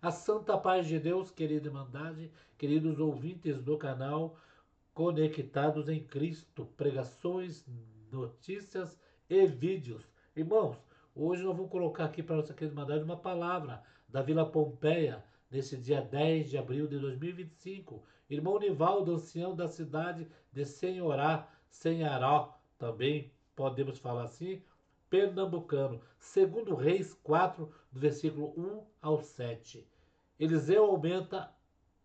A santa paz de Deus, querida Irmandade, queridos ouvintes do canal Conectados em Cristo, pregações, notícias e vídeos. Irmãos, hoje nós vamos colocar aqui para nossa querida Irmandade uma palavra da Vila Pompeia, nesse dia 10 de abril de 2025. Irmão Nivaldo, ancião da cidade de Senhorá, Senharó, também podemos falar assim, pernambucano. Segundo Reis 4, do versículo 1 ao 7. Eliseu aumenta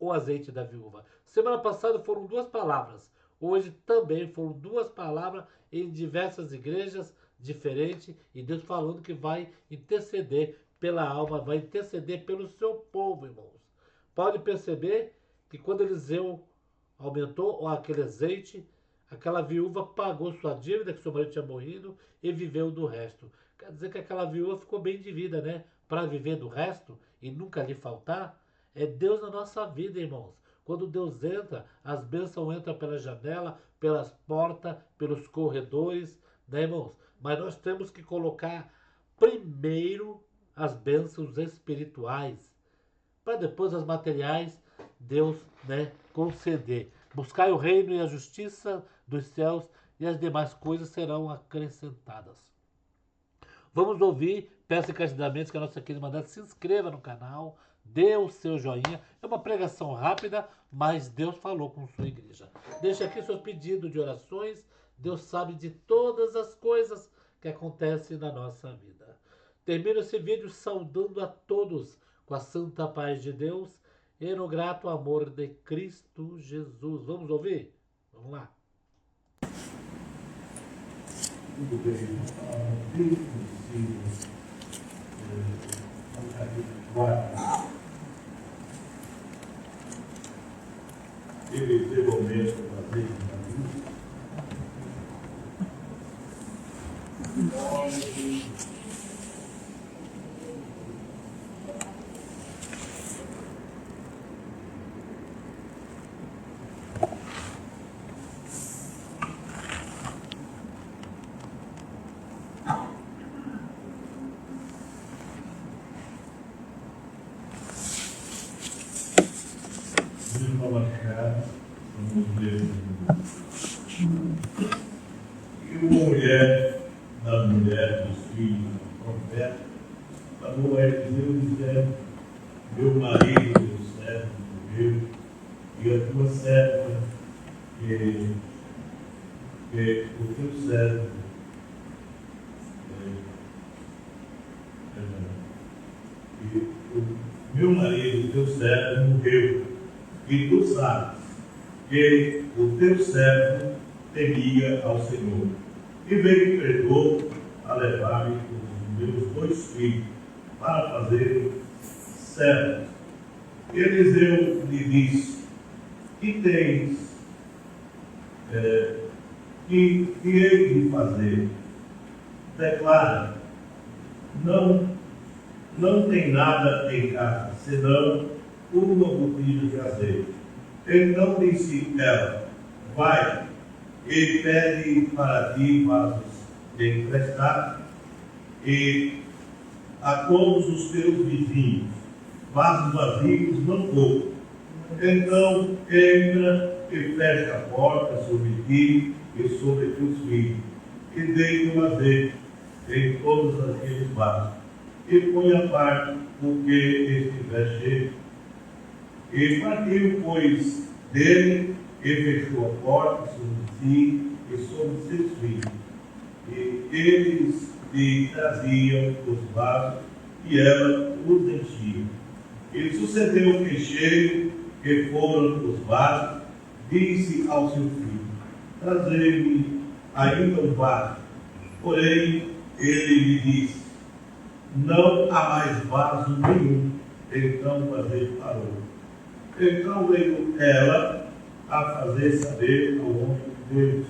o azeite da viúva. Semana passada foram duas palavras. Hoje também foram duas palavras em diversas igrejas diferentes. E Deus falando que vai interceder pela alma, vai interceder pelo seu povo, irmãos. Pode perceber que quando Eliseu aumentou aquele azeite, aquela viúva pagou sua dívida, que seu marido tinha morrido, e viveu do resto. Quer dizer que aquela viúva ficou bem de vida, né? Para viver do resto e nunca lhe faltar. É Deus na nossa vida, irmãos. Quando Deus entra, as bênçãos entram pela janela, pelas portas, pelos corredores, né, irmãos? Mas nós temos que colocar primeiro as bênçãos espirituais, para depois as materiais Deus, né, conceder. Buscai o reino e a justiça dos céus e as demais coisas serão acrescentadas. Vamos ouvir, peço encarecidamente que a nossa querida Irmandade se inscreva no canal, dê o seu joinha. É uma pregação rápida, mas Deus falou com sua igreja. Deixe aqui seus pedidos de orações. Deus sabe de todas as coisas que acontecem na nossa vida. Termino esse vídeo saudando a todos com a santa paz de Deus e no grato amor de Cristo Jesus. Vamos ouvir? Vamos lá. Tudo bem. Bem conhecido, no capítulo 4, ele teve aumento do azeite na vida. Vamos colocar, vamos ler. E uma mulher dos filhos do profeta falou a Eliseu dizendo: meu marido, o servo, morreu, e a tua serva, que o teu servo, e o meu marido, o teu servo, morreu. E tu sabes que o teu servo temia ao Senhor. E veio predou a levar-me os meus dois filhos para fazer servos. Eliseu lhe disse: que tens, que hei de fazer? Declara: não tem nada em casa, senão uma botija de azeite. Então disse ela: vai, e pede para ti vasos de emprestar, e a todos os teus vizinhos, vasos vazios não pouco. Então entra e fecha a porta sobre ti e sobre teus filhos, e deita o azeite em todos aqueles vasos, e põe a parte o que estiver cheio. E partiu, pois, dele, e fechou a porta sobre si e sobre seus filhos. E eles lhe traziam os vasos, e ela os enchia. E sucedeu que, cheio que foram os vasos, disse ao seu filho: trazei-me ainda um vaso. Porém, ele lhe disse: não há mais vaso nenhum. Então o azeite parou. Então veio ela a fazer saber ao homem de Deus.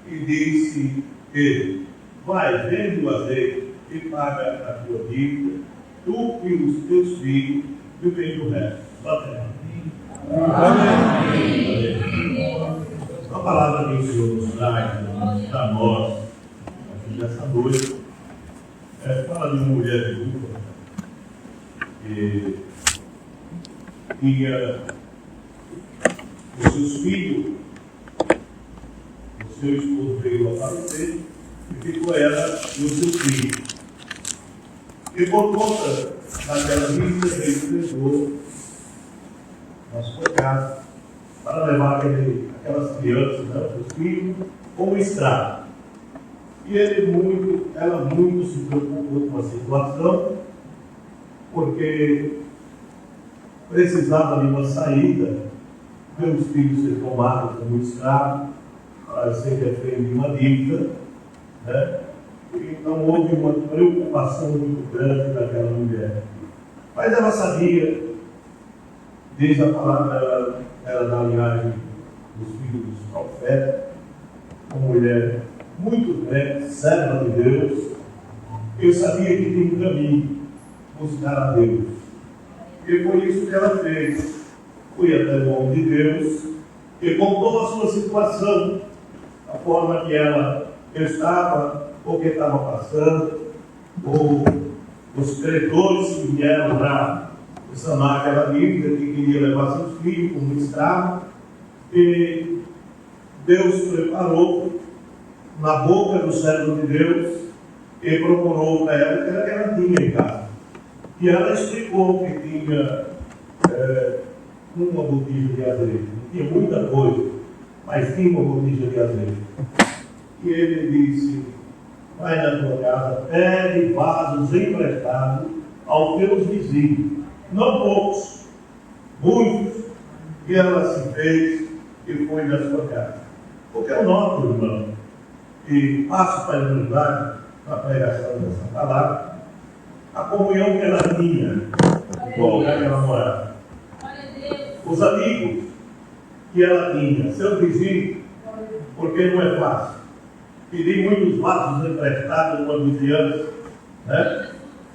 E disse ele: vai, vende o azeite e paga a tua dívida, tu e os teus filhos, e vende o resto. Bota Amém. A palavra que o Senhor nos traz para nós, nessa noite, fala de uma mulher viúva que tinha os seus filhos, o seu esposo veio a falecer, e ficou ela e o seu filho. E por conta daquela vida, ele levou na sua casa para levar aquelas crianças, né, os filhos, como escravo. E ela muito se preocupou com a situação, porque precisava de uma saída, pelos filhos ser tomados como escravos, para ser refém de uma dívida, né? Então houve uma preocupação muito grande daquela mulher. Mas ela sabia, desde a palavra ela da linhagem dos filhos dos profetas, uma mulher muito grande, serva de Deus, eu sabia que tinha um caminho, buscar a Deus. E foi isso que ela fez. Foi até o homem de Deus e contou a sua situação, a forma que ela estava, o que estava passando, ou os credores que vieram para sanar aquela dívida, que queria levar seus filhos como escravo, e Deus preparou na boca do servo de Deus e procurou para ela o que ela tinha em casa. E ela explicou que tinha uma botija de azeite. Não tinha muita coisa, mas tinha uma botija de azeite. E ele disse: vai na tua casa, pede vasos emprestados aos teus vizinhos. Não poucos, muitos. E ela se fez e foi na sua casa. Porque eu noto, irmão, e passo para ajudar na pregação dessa palavra, a comunhão que ela tinha no lugar que ela morava. Os amigos que ela tinha, seu vizinho, porque não é fácil. Pedi muitos vasos emprestados uma vizinhança, né?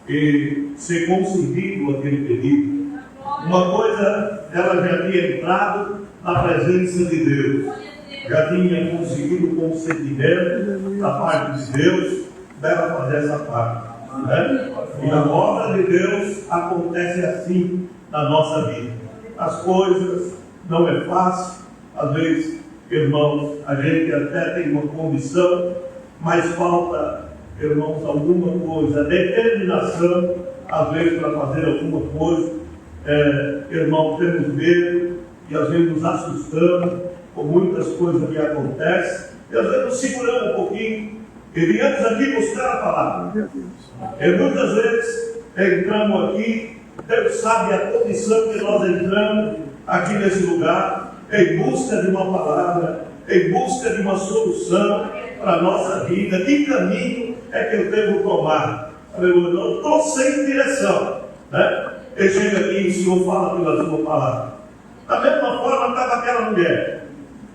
E ser concedido aquele pedido. Uma coisa, ela já tinha entrado na presença de Deus, já tinha conseguido o concedimento da parte de Deus, dela fazer essa parte, né? E a obra de Deus acontece assim na nossa vida. As coisas não é fácil, às vezes, irmãos, a gente até tem uma condição, mas falta, irmãos, alguma coisa, determinação, às vezes, para fazer alguma coisa. Irmãos, temos medo e às vezes nos assustamos com muitas coisas que acontecem, e às vezes nos seguramos um pouquinho e viemos aqui buscar a palavra. E muitas vezes entramos aqui, Deus sabe a condição que nós entramos aqui nesse lugar, em busca de uma palavra, em busca de uma solução para a nossa vida. Que caminho é que eu devo tomar? Eu não estou sem direção, né? Eu chego aqui e o Senhor fala pela sua palavra. Da mesma forma estava aquela mulher.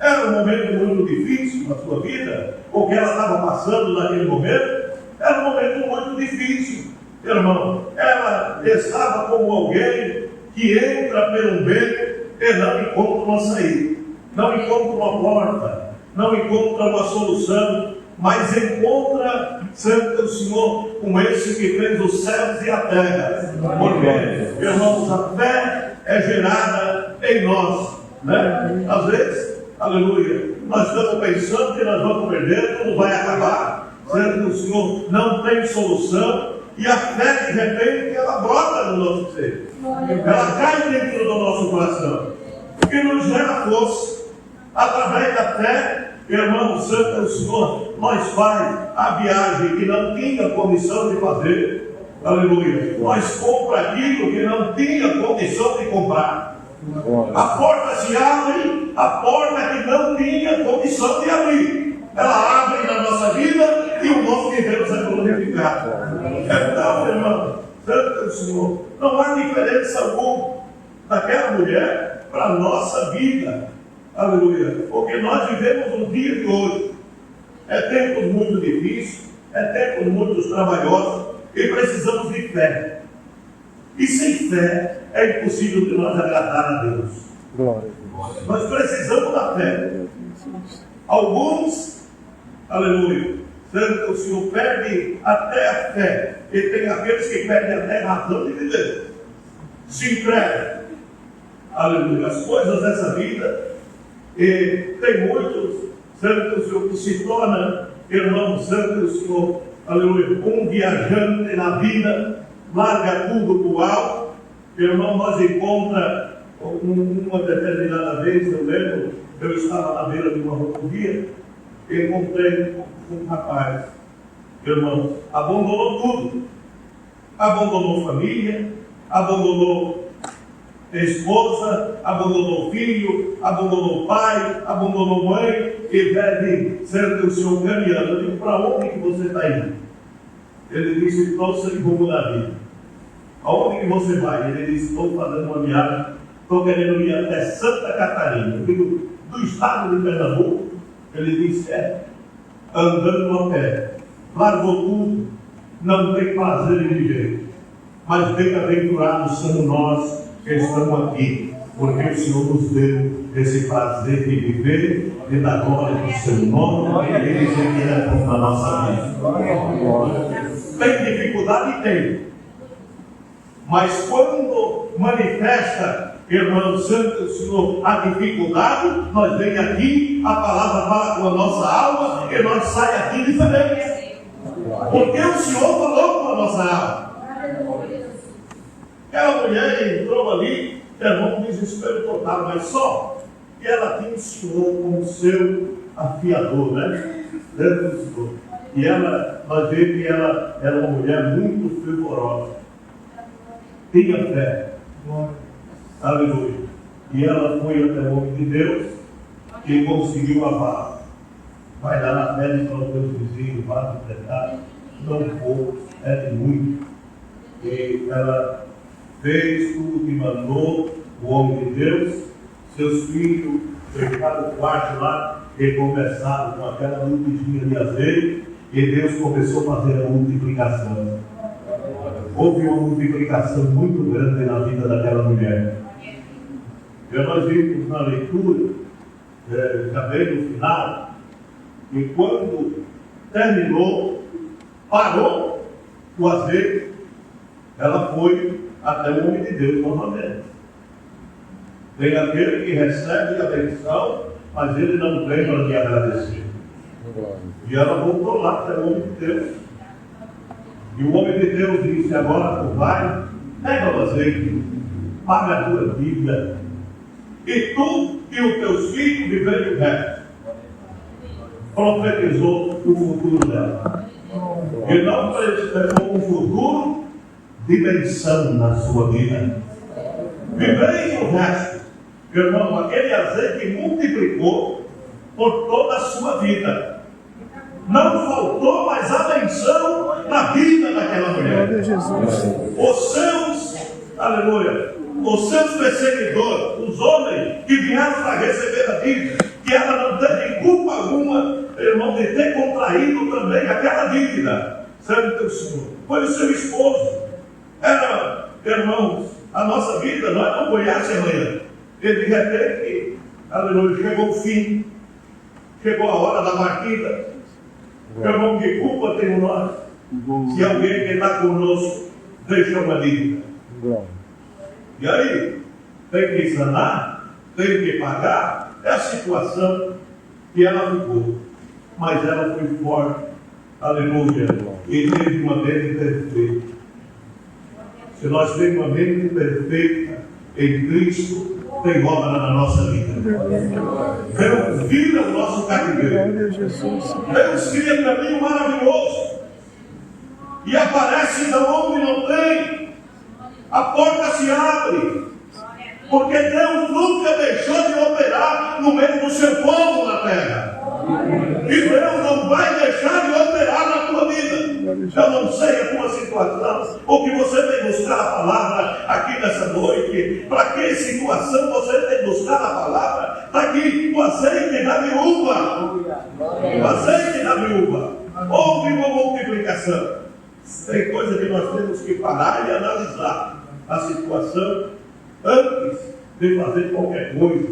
Era um momento muito difícil na sua vida, o que ela estava passando naquele momento era um momento muito difícil, irmão. Ela estava como alguém que entra pelo beco e não encontra uma saída, não encontra uma porta, não encontra uma solução, mas encontra, Santo o Senhor, com esse que fez os céus e a terra. Porque, irmãos, a fé é gerada em nós, né? Às vezes, aleluia, nós estamos pensando que nós vamos perder, tudo vai acabar. Santo o Senhor, não tem solução, e a fé, de repente, ela brota no nosso ser, ela cai dentro do nosso coração, que nos gera força. Através da fé, irmão, Santo o Senhor, nós faz a viagem que não tinha condição de fazer, aleluia, nós compra aquilo que não tinha condição de comprar. A porta se abre, a porta que não tinha condição de abrir, ela abre na nossa vida e o nome de Deus é glorificado. Então, irmão, Santo o Senhor, não há diferença alguma daquela mulher para a nossa vida, aleluia, porque nós vivemos no dia de hoje. É tempos muito difíceis, é tempos muito trabalhosos e precisamos de fé. E sem fé é impossível de nós agradar a Deus. Glória a Deus. Nós precisamos da fé. Alguns, aleluia, Santo o Senhor, perde até a fé. E tem aqueles que perdem até a razão de viver. Se entregam. aleluia, as coisas dessa vida. E tem muitos, santo Senhor, que se torna, irmão, santo Senhor, aleluia, um viajante na vida, larga tudo pro alto. Irmão, nós encontramos uma determinada vez, eu lembro, eu estava na beira de uma rodovia, e encontrei um rapaz, irmão, abandonou tudo, abandonou família, abandonou esposa, abandonou filho, abandonou pai, abandonou mãe, e deve ser o Senhor caminhando. Eu digo, para onde que você está indo? Ele disse, estou sem rumo na vida. Aonde que você vai? Ele disse, estou fazendo uma viagem, estou querendo ir até Santa Catarina. Eu digo, do estado de Pernambuco. Ele disse, andando a pé, largou tudo, não tem prazer em viver, mas bem-aventurados somos nós que estamos aqui, porque o Senhor nos deu esse prazer de viver e da glória do seu nome, e Ele quer na nossa vida. Tem dificuldade? Tem. Mas quando manifesta, irmão santo, Senhor, a dificuldade, nós vem aqui, a palavra fala com a nossa alma, e nós saímos aqui diferente. Porque o Senhor falou com a nossa alma. Aquela mulher entrou ali, irmão, um desespero total, mas só que ela tinha o Senhor como seu afiador, né? Dentro do Senhor. E ela, nós vemos que ela era uma mulher muito fervorosa. Tinha fé. Aleluia. E ela foi até o homem de Deus e conseguiu a vara. Vai lá na fé para os teus vizinhos, vá no pecado. Não pouco, é de muito. E ela fez tudo que mandou o homem de Deus. Seus filhos fecharam o quarto lá e começaram com aquela lutezinha de azeite. E Deus começou a fazer a multiplicação. Houve uma multiplicação muito grande na vida daquela mulher. E nós vimos na leitura, também no final, e quando terminou, parou o azeite, ela foi até o homem de Deus novamente. Tem aquele que recebe a benção, mas ele não lembra de agradecer. E ela voltou lá até o homem de Deus. E o homem de Deus disse, agora tu vai, pega o azeite, paga a tua dívida, e tu e os teus filhos viverem o resto. Profetizou o futuro dela. E não precisou um futuro de benção na sua vida. Viverem o resto. Irmão, aquele azeite multiplicou por toda a sua vida. Não faltou mais a benção na vida daquela mulher. Os seus, aleluia, os seus perseguidores, os homens que vieram para receber a dívida, que ela não teve culpa alguma, irmão, de ter contraído também aquela dívida. Sabe teu Senhor? Foi o seu esposo. Era, irmãos, a nossa vida, nós não conhecemos amanhã. E de repente, aleluia, chegou o fim, chegou a hora da partida. Irmão, que culpa temos nós se alguém que está conosco deixa uma dívida? E aí, tem que sanar, tem que pagar. É a situação que ela ficou. Mas ela foi forte, aleluia, e teve uma mente perfeita. Se nós temos uma mente perfeita em Cristo, tem obra na nossa vida. Deus vira o nosso cativeiro. Deus cria caminho maravilhoso. E aparece da onde não tem. A porta se abre. Porque Deus nunca deixou de operar no meio do seu povo na terra. E Deus não vai deixar de operar na tua vida. Eu não sei a tua situação, ou que você tem buscar a palavra aqui nessa noite. Para que situação você tem buscar a palavra? Está aqui o azeite da viúva. O azeite da viúva. Houve uma multiplicação. Tem coisa que nós temos que parar e analisar a situação antes de fazer qualquer coisa.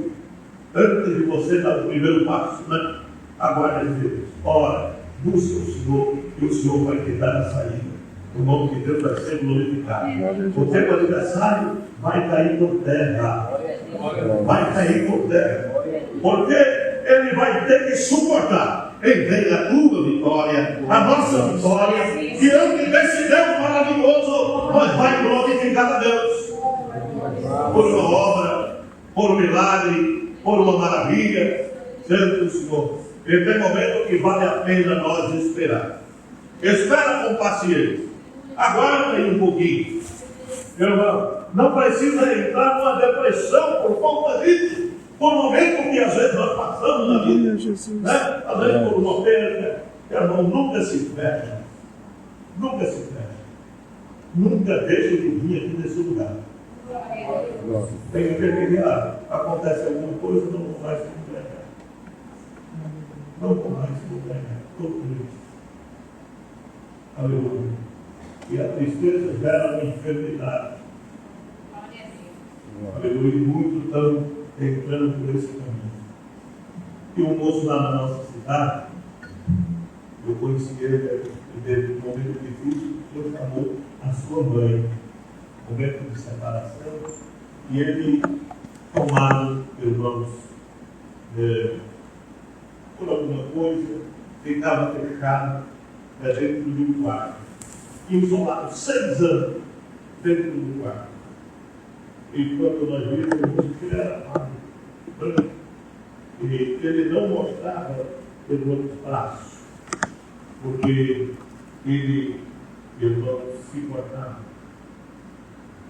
Antes de você dar o primeiro passo, né? Aguarde Deus. Ora, busca o Senhor e o Senhor vai te dar a saída. O nome de Deus vai ser glorificado. O teu aniversário vai cair por terra. Vai cair por terra. Porque ele vai ter que suportar. Ele vem a tua vitória, a nossa vitória. Diante desse Deus maravilhoso, nós vai glorificar a Deus. Por uma obra, por um milagre, por uma maravilha. Santo Senhor. E tem momento que vale a pena nós esperar. Espera com paciência. Aguarda aí um pouquinho. Meu irmão, não precisa entrar numa depressão por conta disso. Por um momento que às vezes nós passamos na vida. Né? Às vezes por uma perda. Meu irmão, nunca se fecha. Nunca se fecha. Nunca deixe de vir aqui nesse lugar. Tem que terminar. Acontece alguma coisa, não vou mais se entregar. Não vou mais se entregar. Estou triste. Aleluia. E a tristeza gera uma enfermidade. Aleluia. E muitos estão entrando por esse caminho. E um moço lá na nossa cidade, eu conheci ele, teve um momento difícil, o Senhor chamou a sua mãe, momento de separação, e ele, tomado, irmãos, por alguma coisa, ficava fechado dentro do quarto. Isolado 6 anos dentro do quarto. E quando nós vimos, ele era branco. E ele não mostrava os braços, porque ele, irmão, se cortava.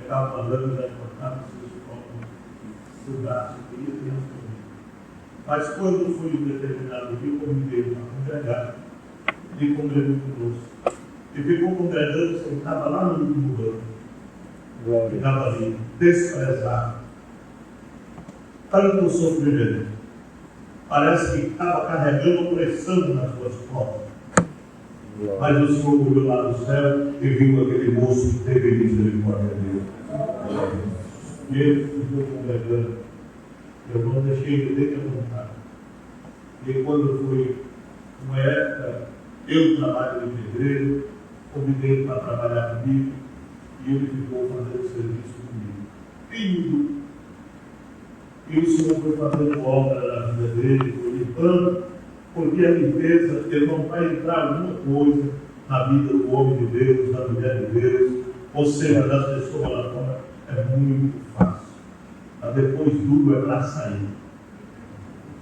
Pegava uma lâmina e cortava seus braços, queria ter também. Mas quando foi um determinado dia, eu convidei ele para congregar. Ele congregou conosco. E ficou congregando, sentava lá no último banco. Ficava ali, desprezado. Tanto sofrimento. Parece que estava carregando pressão nas suas costas. Mas o Senhor olhou lá do céu e viu aquele moço que teve misericórdia dele. E ele ficou congregando. Eu não deixei ele ter que vontade. E quando foi uma época, eu trabalho de pedreiro, convidei ele para trabalhar comigo e ele ficou fazendo serviço comigo. E o Senhor foi fazendo obra na vida dele, foi limpando, porque a limpeza, ele não vai entrar alguma coisa na vida do homem de Deus, da mulher de Deus, ou seja, das pessoas lá fora, é muito fácil. Mas depois duro é para sair.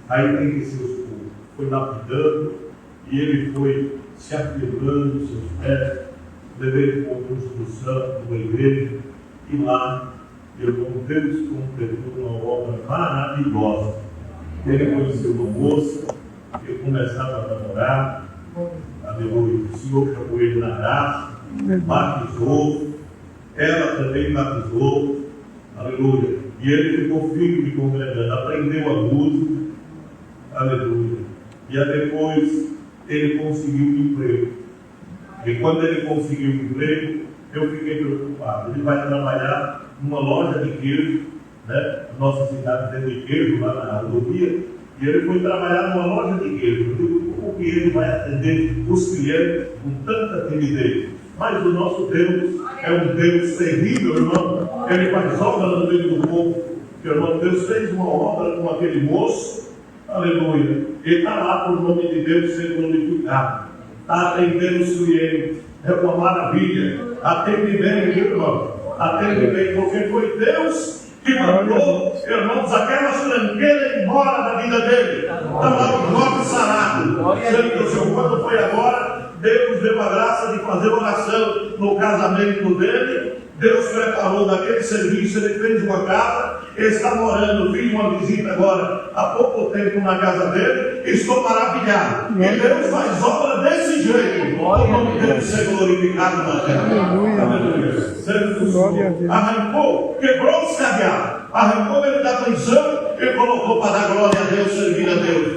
Aí tem que ser os poucos. Foi lapidando e ele foi se afirmando os seus pés, levei para a construção de uma igreja, e lá, irmão, Deus completou uma obra maravilhosa. Ele conheceu uma moça, ele começava a namorar, aleluia. O Senhor chamou ele na graça, batizou, ela também batizou, aleluia. E ele ficou firme congregando, aprendeu a música, aleluia. E aí depois ele conseguiu um emprego. E quando ele conseguiu um emprego, eu fiquei preocupado. Ele vai trabalhar numa loja de queijo, né? Nossa cidade tem de queijo lá na rodovia. E ele foi trabalhar numa loja de queijo. Eu digo, como que ele vai atender os clientes com tanta timidez? Mas o nosso Deus é um Deus terrível, irmão. Ele faz obra no meio do povo. Irmão, Deus fez uma obra com aquele moço. Aleluia. Ele está lá para o nome de Deus ser glorificado. Está atendendo os clientes. É uma maravilha. Atende bem, irmão. Atende bem, porque foi Deus que mandou, irmãos, aquela tranqueira embora da vida dele. Está lá o Jorge sarado. Quando foi agora, Deus deu a graça de fazer oração no casamento dele. Deus preparou daquele serviço, ele fez uma casa, ele está morando, fiz uma visita agora há pouco tempo na casa dele, estou maravilhado. E Deus faz obra desse jeito, o nome dele ser glorificado na terra. Aleluia. Arrancou, quebrou os cadeados, arrancou ele da prisão e colocou para dar glória a Deus, servir a Deus.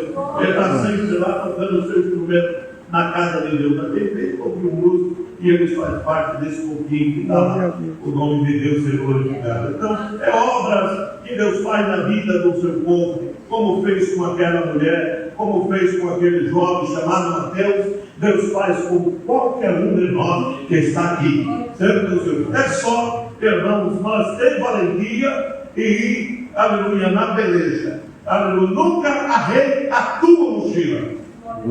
Ele está sempre lá tocando o seu instrumento na casa de Deus. Mas tem feito ouvir música. E eles fazem parte desse pouquinho que está lá, o nome de Deus ser glorificado. Então, é obras que Deus faz na vida do seu povo, como fez com aquela mulher, como fez com aquele jovem chamado Mateus. Deus faz com qualquer um de nós que está aqui. Certo, Deus? É só, irmãos, nós ter valentia e ir, aleluia, na beleza, aleluia. Nunca arrede a tua mochila,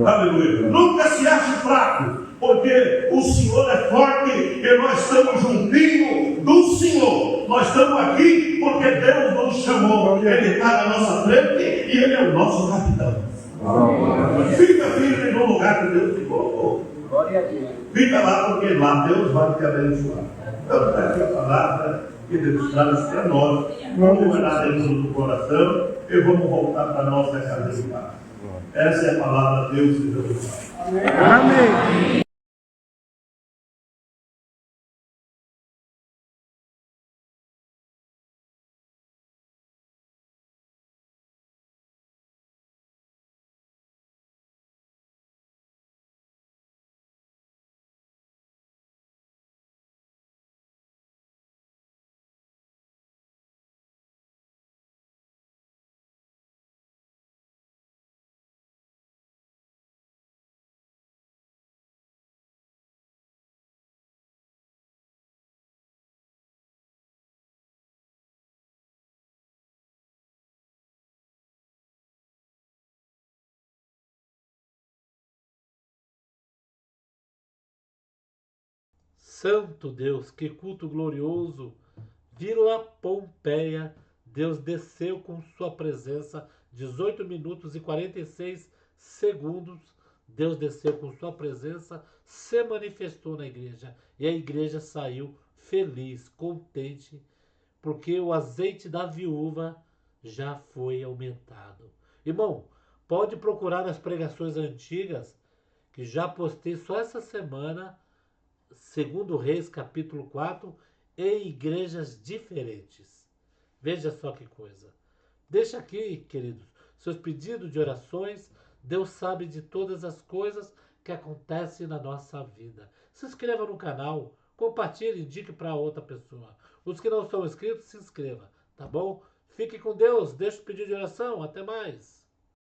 aleluia. Nunca se ache fraco, porque o Senhor é forte e nós estamos juntinho do Senhor. Nós estamos aqui porque Deus nos chamou. Ele está na nossa frente e Ele é o nosso capitão. Fica firme no lugar que Deus te colocou. Fica lá, porque lá Deus vai te abençoar. Então, está aqui a palavra que Deus traz para nós. Vamos orar dentro do coração e vamos voltar para a nossa casa de paz. Essa é a palavra de Deus e Deus. Amém. Santo Deus, que culto glorioso! Vila Pompeia, Deus desceu com sua presença, 18 minutos e 46 segundos. Deus desceu com sua presença, se manifestou na igreja e a igreja saiu feliz, contente, porque o azeite da viúva já foi aumentado. Irmão, pode procurar nas pregações antigas, que já postei só essa semana, segundo Reis capítulo 4, em igrejas diferentes. Veja só que coisa. Deixa aqui, queridos, seus pedidos de orações. Deus sabe de todas as coisas que acontecem na nossa vida. Se inscreva no canal, compartilhe, indique para outra pessoa. Os que não são inscritos, se inscreva, tá bom? Fique com Deus, deixa o pedido de oração, até mais.